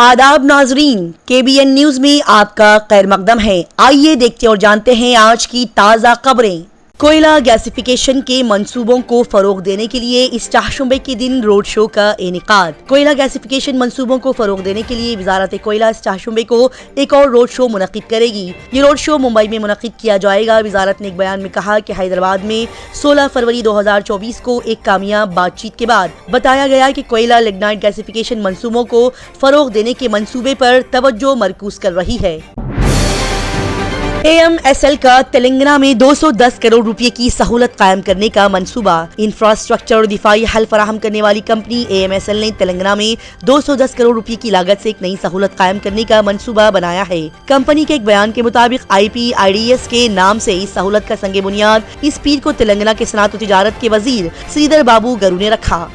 आदाब नाजरीन, KBN news में आपका खैर मकदम है। आइए देखते और जानते हैं आज की ताज़ा खबरें। कोयला गैसिफिकेशन के मंसूबों को फरोग देने के लिए इस चारशंबे के दिन रोड शो का इनेकाद। कोयला गैसिफिकेशन मंसूबों को फरोग देने के लिए वजारत कोयला इस चारशंबे को एक और रोड शो मुनक्किद करेगी। ये रोड शो मुंबई में मुनक्किद किया जाएगा। वजारत ने एक बयान में कहा कि हैदराबाद में 16 फरवरी 2024 को एक कामयाब बातचीत के बाद बताया गया कि कोयला लिग्नाइट गैसिफिकेशन मंसूबों को फरोग देने के मंसूबे पर तवज्जो मरकूज कर रही है। AMSL का तेलंगाना में 210 करोड़ रुपए की सहूलत कायम करने का मंसूबा। इंफ्रास्ट्रक्चर और दिफाई हल फराहम करने वाली कंपनी AMSL ने तेलंगाना में 210 करोड़ रुपए की लागत से एक नई सहूलत कायम करने का मंसूबा बनाया है। कंपनी के एक बयान के मुताबिक IPIDS के नाम से इस सहूलत का संगे बुनियाद इस पीर को तेलंगाना के सनात और तिजारत के वजीर श्रीधर बाबू गरू ने रखा।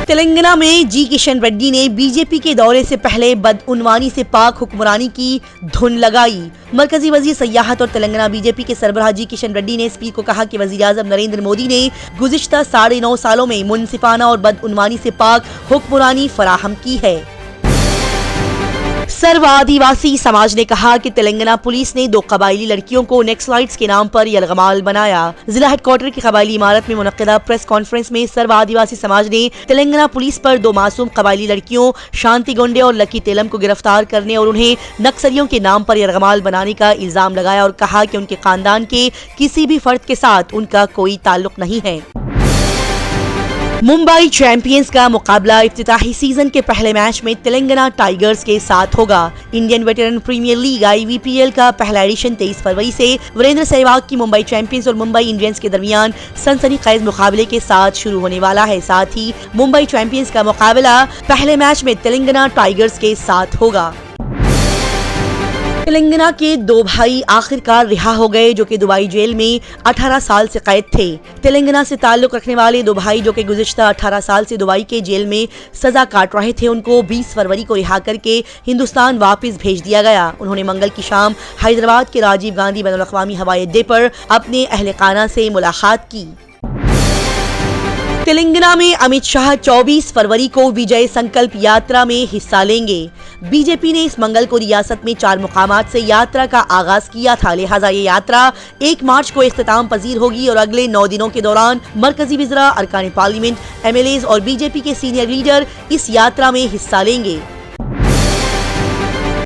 तेलंगाना में जी किशन रेड्डी ने बीजेपी के दौरे से पहले बदउनवानी से पाक हुक्मरानी की धुन लगाई। मरकजी वजीर सयाहत और तेलंगाना बीजेपी के सरबराह जी किशन रेड्डी ने स्पीकर को कहा कि वजीर आजम नरेंद्र मोदी ने गुज़िश्ता 9.5 सालों में मुनसिफाना और बदउनवानी से पाक हुक्मरानी फराहम की है। सर्व आदिवासी समाज ने कहा कि तेलंगाना पुलिस ने 2 कबायली लड़कियों को नेक्सलाइट्स के नाम पर यलगमाल बनाया। जिला हेडक्वार्टर की कबायली इमारत में मुनक्किदा प्रेस कॉन्फ्रेंस में सर्व आदिवासी समाज ने तेलंगाना पुलिस पर 2 मासूम कबायली लड़कियों शांति गोंडे और लकी तेलम को गिरफ्तार करने और उन्हें नक्सलियों के नाम पर यलगमाल बनाने का इल्जाम लगाया और कहा कि उनके खानदान के किसी भी फर्द के साथ उनका कोई ताल्लुक नहीं है। मुंबई चैंपियंस का मुकाबला इफ्तिताही सीजन के पहले मैच में तेलंगाना टाइगर्स के साथ होगा। Indian veteran premier league IVPL का पहला एडिशन 23 फरवरी से वीरेंद्र सहवाग की मुंबई चैंपियंस और मुंबई इंडियंस के दरमियान सनसनीखेज मुकाबले के साथ शुरू होने वाला है। साथ ही मुंबई चैंपियंस का मुकाबला पहले मैच में तेलंगाना टाइगर्स के साथ होगा। तेलंगाना के 2 भाई आखिरकार रिहा हो गए जो कि दुबई जेल में 18 साल से कैद थे। तेलंगाना से ताल्लुक रखने वाले 2 भाई जो कि गुज़िश्ता 18 साल से दुबई के जेल में सजा काट रहे थे, उनको 20 फरवरी को रिहा करके हिंदुस्तान वापस भेज दिया गया। उन्होंने मंगल की शाम हैदराबाद के राजीव गांधी बैनुल-अक़वामी हवाई अड्डे पर अपने अहले खाना से मुलाकात की। तेलंगाना में अमित शाह 24 फरवरी को विजय संकल्प यात्रा में हिस्सा लेंगे। बीजेपी ने इस मंगल को रियासत में 4 मुकामात से यात्रा का आगाज किया था, लिहाजा ये यात्रा 1 मार्च को इख्तिताम पजीर होगी और अगले 9 दिनों के दौरान मरकजी वज़रा, अरकान पार्लियामेंट, MLAs और बीजेपी के सीनियर लीडर इस यात्रा में हिस्सा लेंगे।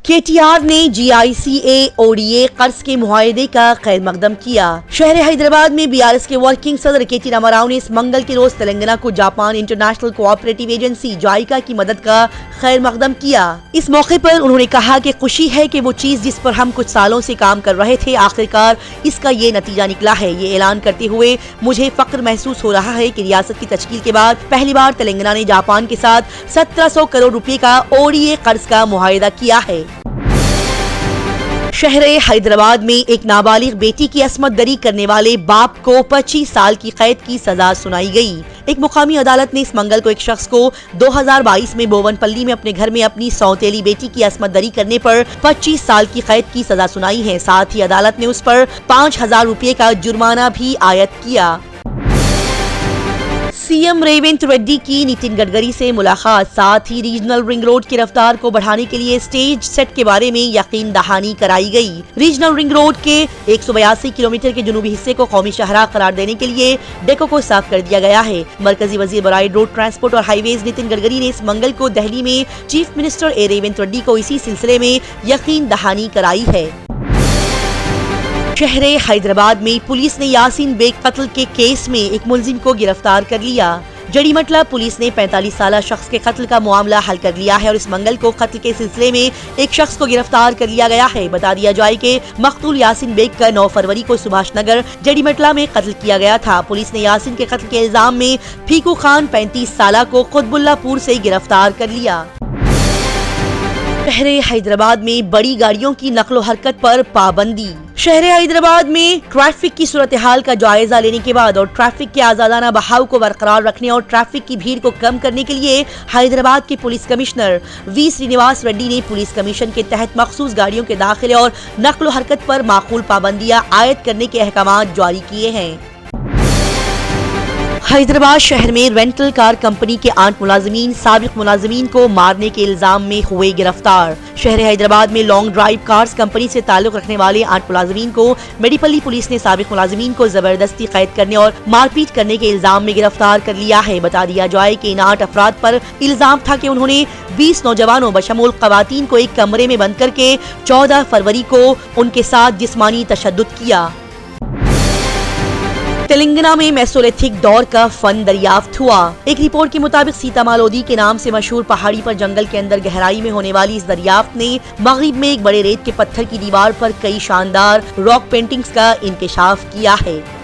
KTR ने GICA ODA कर्ज के मुआहदे का खैर मकदम किया। शहर हैदराबाद में BRS के वर्किंग सदर KT रामाराव ने इस मंगल के रोज तेलंगाना को Japan international cooperative agency JICA की मदद का खैर मकदम किया। इस मौके पर उन्होंने कहा कि खुशी है कि वो चीज जिस पर हम कुछ सालों से काम कर रहे थे, आखिरकार इसका ये नतीजा निकला है। ये ऐलान करते हुए मुझे फख्र महसूस हो रहा है कि रियासत की तश्कील के बाद पहली बार तेलंगाना ने जापान के साथ 1700 करोड़ रुपए का ODA कर्ज का मुआहदा किया है। शहर हैदराबाद में एक नाबालिग बेटी की असमत दरी करने वाले बाप को 25 साल की कैद की सजा सुनाई गई। एक मुकामी अदालत ने इस मंगल को एक शख्स को 2022 में बोवनपल्ली में अपने घर में अपनी सौतेली बेटी की असमत दरी करने पर 25 साल की कैद की सजा सुनाई है। साथ ही अदालत ने उस पर 5000 रुपये का जुर्माना भी आयद किया। CM रेवंत रेड्डी की नितिन गडकरी से मुलाकात। साथ ही रीजनल रिंग रोड की रफ्तार को बढ़ाने के लिए स्टेज सेट के बारे में यकीन दहानी कराई गई। रीजनल रिंग रोड के 182 किलोमीटर के जुनूबी हिस्से को कौमी शाहराह करार देने के लिए डेको को साफ कर दिया गया है। मरकजी वजीर बराए रोड ट्रांसपोर्ट और हाईवेज नितिन गडकरी ने इस मंगल को दिल्ली में चीफ मिनिस्टर रेवंत रेड्डी को इसी सिलसिले में यकीन दहानी कराई है। शहर हैदराबाद में पुलिस ने यासीन बेग कत्ल के केस में एक मुलजिम को गिरफ्तार कर लिया। जड़ीमटला पुलिस ने 45 साला शख्स के कत्ल का मामला हल कर लिया है और इस मंगल को कत्ल के सिलसिले में एक शख्स को गिरफ्तार कर लिया गया है। बता दिया जाए कि मकतूल यासीन बेग का 9 फरवरी को सुभाष नगर जड़ीमटला में कत्ल किया गया था। पुलिस ने यासीन के कत्ल के इल्जाम में फीकू खान 35 साला को कुतबुल्लापुर से गिरफ्तार कर लिया। शहर हैदराबाद में बड़ी गाड़ियों की नकलो हरकत पर पाबंदी। शहर हैदराबाद में ट्रैफिक की सूरत हाल का जायजा लेने के बाद और ट्रैफिक के आजादाना बहाव को बरकरार रखने और ट्रैफिक की भीड़ को कम करने के लिए हैदराबाद के police commissioner V Srinivas Reddy ने पुलिस कमीशन के तहत मखसूस गाड़ियों के दाखिले और नकलो हरकत पर माकूल पाबंदियां आयद करने के अहकाम जारी किए हैं। हैदराबाद शहर में रेंटल कार कंपनी के 8 मुलाजिमीन साबिक मुलाजिमीन को मारने के इल्जाम में हुए गिरफ्तार। शहर हैदराबाद में लॉन्ग ड्राइव कार्स कंपनी से ताल्लुक रखने वाले 8 मुलाजिमीन को मेडीपल्ली पुलिस ने साबिक मुलाजिमीन को जबरदस्ती कैद करने और मारपीट करने के इल्जाम में गिरफ्तार कर लिया है। बता दिया जाए कि इन 8 अफराद पर इल्जाम था कि उन्होंने 20 नौजवानों बशमूल खवातीन को एक कमरे में बंद करके 14 फरवरी को उनके साथ जिस्मानी तशद्दुद किया। तेलंगाना में मेसोलिथिक दौर का फन दरियाफ्त हुआ। एक रिपोर्ट के मुताबिक सीतामा लोदी के नाम से मशहूर पहाड़ी पर जंगल के अंदर गहराई में होने वाली इस दरियाफ्त ने मगरिब में एक बड़े रेत के पत्थर की दीवार पर कई शानदार रॉक पेंटिंग्स का इंकशाफ किया है।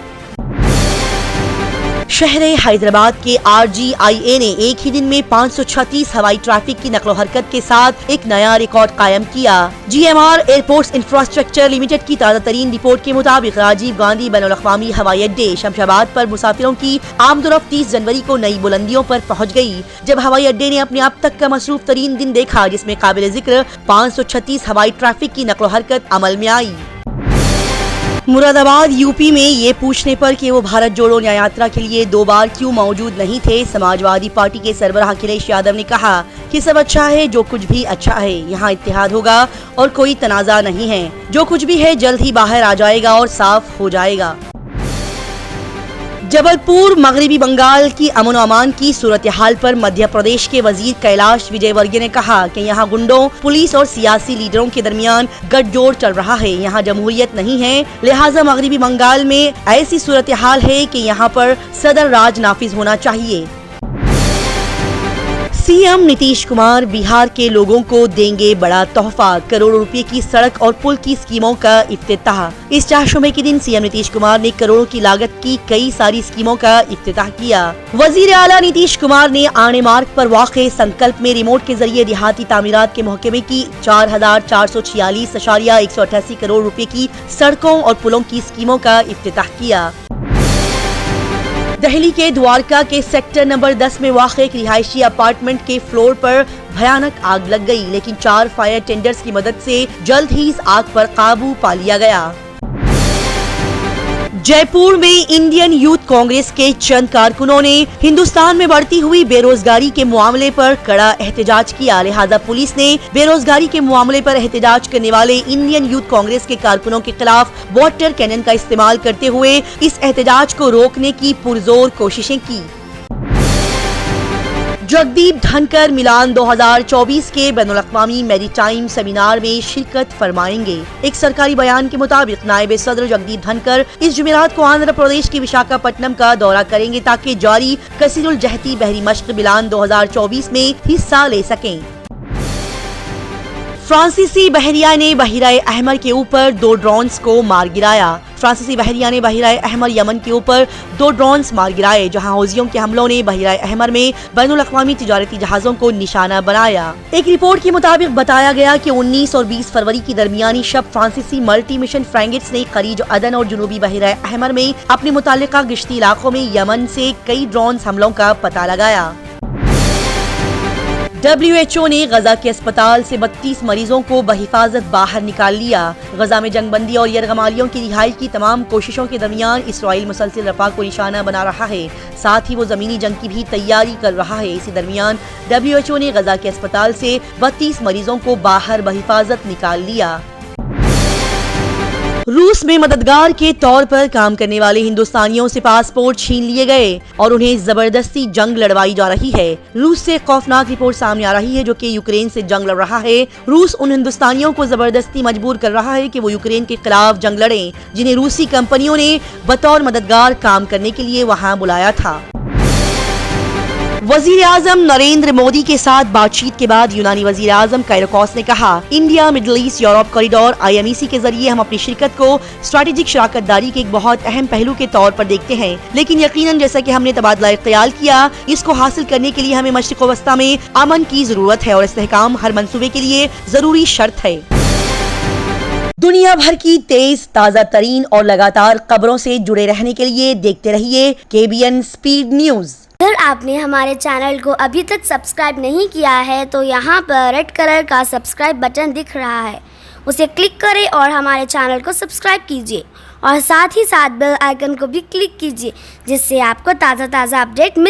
शहर हैदराबाद के RGIA ने एक ही दिन में 536 हवाई ट्रैफिक की नकलो हरकत के साथ एक नया रिकॉर्ड कायम किया। GMR एयरपोर्ट्स इंफ्रास्ट्रक्चर लिमिटेड की ताज़ा तरीन रिपोर्ट के मुताबिक राजीव गांधी बैनुल-अक़वामी हवाई अड्डे शमशाबाद पर मुसाफिरों की आमदोरफ्त 30 जनवरी को नई बुलंदियों पर पहुंच गई, जब हवाई अड्डे ने अपने अब तक का मसरूफ तरीन दिन देखा, जिसमें काबिल जिक्र 536 हवाई ट्रैफिक की नकलो हरकत अमल में आई। मुरादाबाद यूपी में ये पूछने पर कि वो भारत जोड़ो न्याय यात्रा के लिए 2 बार क्यों मौजूद नहीं थे, समाजवादी पार्टी के सरबराह अखिलेश यादव ने कहा कि सब अच्छा है, जो कुछ भी अच्छा है, यहाँ इत्तेहाद होगा और कोई तनाज़ा नहीं है, जो कुछ भी है जल्द ही बाहर आ जाएगा और साफ हो जाएगा। जबलपुर मगरबी बंगाल की अमन अमान की सूरत हाल पर मध्य प्रदेश के वजीर कैलाश विजयवर्गीय ने कहा कि यहाँ गुंडों, पुलिस और सियासी लीडरों के दरमियान गठजोड़ चल रहा है, यहाँ जमहूरियत नहीं है, लिहाजा मगरबी बंगाल में ऐसी सूरत हाल है कि यहाँ पर सदर राज नाफिज होना चाहिए। सीएम नीतीश कुमार बिहार के लोगों को देंगे बड़ा तोहफा, करोड़ों रुपए की सड़क और पुल की स्कीमों का इफ्तिताह। इस चाशुमे के दिन सीएम नीतीश कुमार ने करोड़ों की लागत की कई सारी स्कीमों का इफ्तिताह किया। वजीर आला नीतीश कुमार ने आणे मार्ग पर वाक़े संकल्प में रिमोट के जरिए देहाती तामीरात के महकमे की 4446.188 करोड़ रुपए की सड़कों और पुलों की स्कीमों का इफ्तिताह किया। दिल्ली के द्वारका के सेक्टर नंबर 10 में वाक़ एक रिहायशी अपार्टमेंट के फ्लोर पर भयानक आग लग गई, लेकिन 4 फायर टेंडर्स की मदद से जल्द ही इस आग पर काबू पा लिया गया। जयपुर में इंडियन यूथ कांग्रेस के चंद कारकुनों ने हिंदुस्तान में बढ़ती हुई बेरोजगारी के मामले पर कड़ा एहतजाज किया, लिहाजा पुलिस ने बेरोजगारी के मामले पर एहतजाज करने वाले इंडियन यूथ कांग्रेस के कारकुनों के खिलाफ वाटर कैनन का इस्तेमाल करते हुए इस एहतजाज को रोकने की पुरजोर कोशिशें की। जगदीप धनकर मिलान 2024 के बैनुल-अक़वामी मैरीटाइम सेमिनार में शिरकत फरमाएंगे। एक सरकारी बयान के मुताबिक नायब सदर जगदीप धनकर इस जुमेरात को आंध्र प्रदेश के विशाखापट्टनम का दौरा करेंगे, ताकि जारी कसीरुल जहती बहरी मश्क मिलान 2024 में हिस्सा ले सकें। फ्रांसीसी बहरिया ने बहिराए अहमर के ऊपर 2 ड्रोन्स को मार गिराया। फ्रांसीसी बहरिया ने बहिराए अहमर यमन के ऊपर 2 ड्रोन्स मार गिराए, जहां हौजियों के हमलों ने बहिराए अहमर में बैनुल-अक़वामी तिजारती जहाजों को निशाना बनाया। एक रिपोर्ट के मुताबिक बताया गया कि 19 और 20 फरवरी की दरमियानी शब फ्रांसीसी मल्टी मिशन फ्रैगेट्स ने खलीज अदन और जुनूबी बहिराए अहमर में अपने मुतालिका गिश्ती इलाकों में यमन से कई ड्रोन्स हमलों का पता लगाया। WHO ने गजा के अस्पताल से 32 मरीजों को बहिफाजत बाहर निकाल लिया। गजा में जंगबंदी और यरगमालियों की रिहाई की तमाम कोशिशों के दरमियान इसराइल मुसलसिल रफा को निशाना बना रहा है, साथ ही वो जमीनी जंग की भी तैयारी कर रहा है। इसी दरमियान WHO ने गजा के अस्पताल से 32 मरीजों को बाहर बहिफाजत निकाल लिया। रूस में मददगार के तौर पर काम करने वाले हिंदुस्तानियों से पासपोर्ट छीन लिए गए और उन्हें जबरदस्ती जंग लड़वाई जा रही है। रूस से खौफनाक रिपोर्ट सामने आ रही है, जो कि यूक्रेन से जंग लड़ रहा है। रूस उन हिंदुस्तानियों को जबरदस्ती मजबूर कर रहा है कि वो यूक्रेन के खिलाफ जंग लड़ें, जिन्हें रूसी कंपनियों ने बतौर मददगार काम करने के लिए वहां बुलाया था। वजीर आजम नरेंद्र मोदी के साथ बातचीत के बाद यूनानी वजीर आजम कायरोकॉस ने कहा, India middle east Europe corridor IMEC के जरिए हम अपनी शिरकत को स्ट्रैटेजिक शराकत दारी के एक बहुत अहम पहलू के तौर पर देखते हैं, लेकिन यकीनन जैसा कि हमने तबादला इख्तियार किया, इसको हासिल करने के लिए हमें मशरिक़ व वस्ता में अमन की जरूरत है और इस्तेहकाम हर मंसूबे के लिए जरूरी शर्त है। दुनिया भर की तेज, ताज़ा तरीन और लगातार खबरों से जुड़े रहने के लिए देखते रहिए KBN स्पीड न्यूज। अगर आपने हमारे चैनल को अभी तक सब्सक्राइब नहीं किया है तो यहाँ पर रेड कलर का सब्सक्राइब बटन दिख रहा है, उसे क्लिक करें और हमारे चैनल को सब्सक्राइब कीजिए اور ساتھ ہی ساتھ بیل آئیکن کو بھی کلک کیجیے جس سے آپ کو تازہ اپڈیٹ